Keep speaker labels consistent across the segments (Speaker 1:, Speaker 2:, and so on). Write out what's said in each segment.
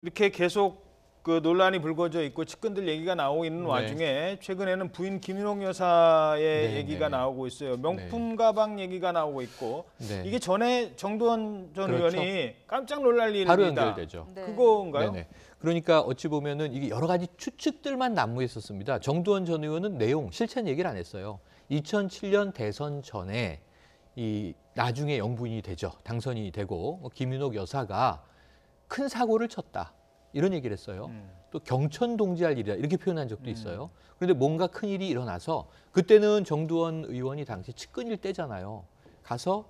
Speaker 1: 이렇게 계속 그 논란이 불거져 있고 측근들 얘기가 나오고 있는
Speaker 2: 네.
Speaker 1: 와중에 최근에는 부인 김윤옥 여사의
Speaker 2: 네,
Speaker 1: 얘기가
Speaker 2: 네.
Speaker 1: 나오고 있어요. 명품
Speaker 2: 네.
Speaker 1: 가방 얘기가 나오고 있고
Speaker 2: 네.
Speaker 1: 이게 전에 정두원 전
Speaker 2: 그렇죠.
Speaker 1: 의원이 깜짝 놀랄 일이다.
Speaker 2: 바로 연결되죠.
Speaker 3: 네.
Speaker 1: 그거인가요?
Speaker 2: 네네. 그러니까 어찌 보면은 이게 여러 가지 추측들만 난무했었습니다. 정두원 전 의원은 내용, 실체는 얘기를 안 했어요. 2007년 대선 전에 이 나중에 영부인이 되죠. 당선이 되고 김윤옥 여사가 큰 사고를 쳤다. 이런 얘기를 했어요. 또 경천 동지할 일이다. 이렇게 표현한 적도 있어요. 그런데 뭔가 큰 일이 일어나서 그때는 정두원 의원이 당시 측근일 때잖아요. 가서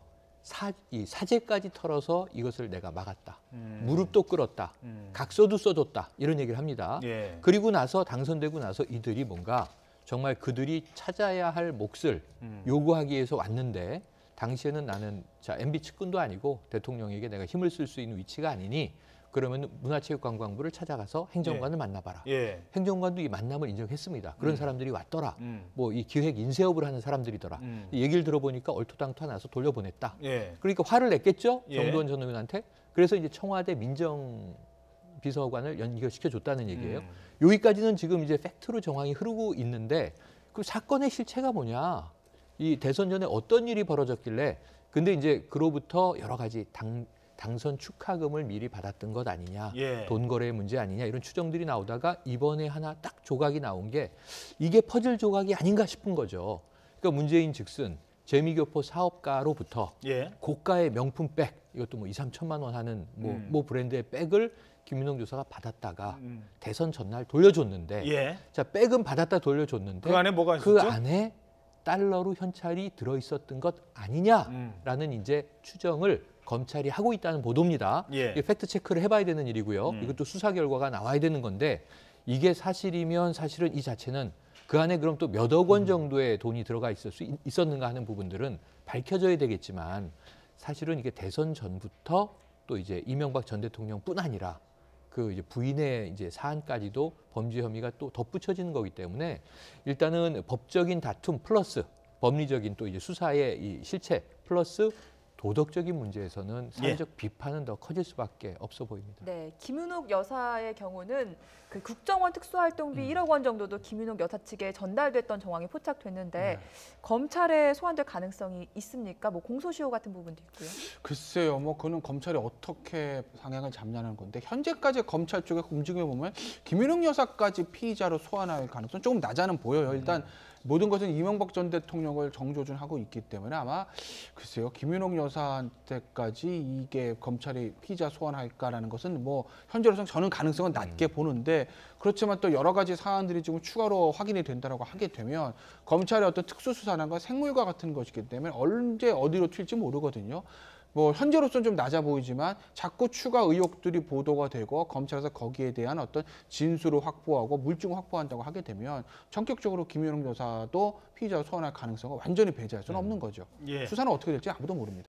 Speaker 2: 이 사제까지 털어서 이것을 내가 막았다. 무릎도 꿇었다. 각서도 써줬다. 이런 얘기를 합니다.
Speaker 1: 예.
Speaker 2: 그리고 나서 당선되고 나서 이들이 뭔가 정말 그들이 찾아야 할 몫을 요구하기 위해서 왔는데 당시에는 나는 MB 측근도 아니고 대통령에게 내가 힘을 쓸 수 있는 위치가 아니니 그러면 문화체육관광부를 찾아가서 행정관을 만나봐라.
Speaker 1: 예.
Speaker 2: 행정관도 이 만남을 인정했습니다. 그런 사람들이 왔더라.
Speaker 1: 음.
Speaker 2: 뭐 이 기획 인쇄업을 하는 사람들이더라. 이 얘기를 들어보니까 얼토당토나서 돌려보냈다.
Speaker 1: 예.
Speaker 2: 그러니까 화를 냈겠죠.
Speaker 1: 예.
Speaker 2: 정두원 전 의원한테. 그래서 이제 청와대 민정비서관을 연결시켜 줬다는 얘기예요. 여기까지는 지금 이제 팩트로 정황이 흐르고 있는데 그 사건의 실체가 뭐냐? 이 대선 전에 어떤 일이 벌어졌길래 근데 이제 그로부터 여러 가지 당선 축하금을 미리 받았던 것 아니냐,
Speaker 1: 예.
Speaker 2: 돈 거래 문제 아니냐 이런 추정들이 나오다가 이번에 하나 딱 조각이 나온 게 이게 퍼즐 조각이 아닌가 싶은 거죠. 그러니까 문재인 즉슨 재미교포 사업가로부터
Speaker 1: 예.
Speaker 2: 고가의 명품 백, 이것도 뭐 2, 3천만 원 하는 뭐 브랜드의 백을 김윤옥 여사가 받았다가 대선 전날 돌려줬는데
Speaker 1: 예.
Speaker 2: 자, 백은 받았다 돌려줬는데
Speaker 1: 그 안에 뭐가
Speaker 2: 그
Speaker 1: 있었죠?
Speaker 2: 안에 달러로 현찰이 들어있었던 것 아니냐라는 이제 추정을 검찰이 하고 있다는 보도입니다.
Speaker 1: 예.
Speaker 2: 이게 팩트 체크를 해봐야 되는 일이고요. 이것도 수사 결과가 나와야 되는 건데 이게 사실이면 사실은 이 자체는 그 안에 그럼 또 몇 억 원 정도의 돈이 들어가 있었는가 하는 부분들은 밝혀져야 되겠지만 사실은 이게 대선 전부터 또 이제 이명박 전 대통령뿐 아니라 그 이제 부인의 이제 사안까지도 범죄 혐의가 또 덧붙여지는 거기 때문에 일단은 법적인 다툼 플러스 법리적인 또 이제 수사의 이 실체 플러스 도덕적인 문제에서는 사회적 비판은 더 커질 수밖에 없어 보입니다.
Speaker 3: 네, 김윤옥 여사의 경우는 그 국정원 특수활동비 1억 원 정도도 김윤옥 여사 측에 전달됐던 정황이 포착됐는데 검찰에 소환될 가능성이 있습니까? 뭐 공소시효 같은 부분도 있고요.
Speaker 4: 글쎄요, 뭐 그는 검찰이 어떻게 방향을 잡냐는 건데 현재까지 검찰 쪽의 움직임을 보면 김윤옥 여사까지 피의자로 소환할 가능성 조금 낮아는 보여요. 일단 모든 것은 이명박 전 대통령을 정조준하고 있기 때문에 아마 글쎄요, 김윤옥 여사한테까지 이게 검찰이 피의자 소환할까라는 것은 뭐 현재로서는 저는 가능성은 낮게 보는데 그렇지만 또 여러 가지 사안들이 지금 추가로 확인이 된다라고 하게 되면 검찰의 어떤 특수수사라는 건 생물과 같은 것이기 때문에 언제 어디로 튈지 모르거든요. 뭐 현재로서는 좀 낮아 보이지만 자꾸 추가 의혹들이 보도가 되고 검찰에서 거기에 대한 어떤 진술을 확보하고 물증을 확보한다고 하게 되면 전격적으로 김윤옥 여사도 피의자 소환할 가능성을 완전히 배제할 수는 없는 거죠.
Speaker 1: 예.
Speaker 4: 수사는 어떻게 될지 아무도 모릅니다.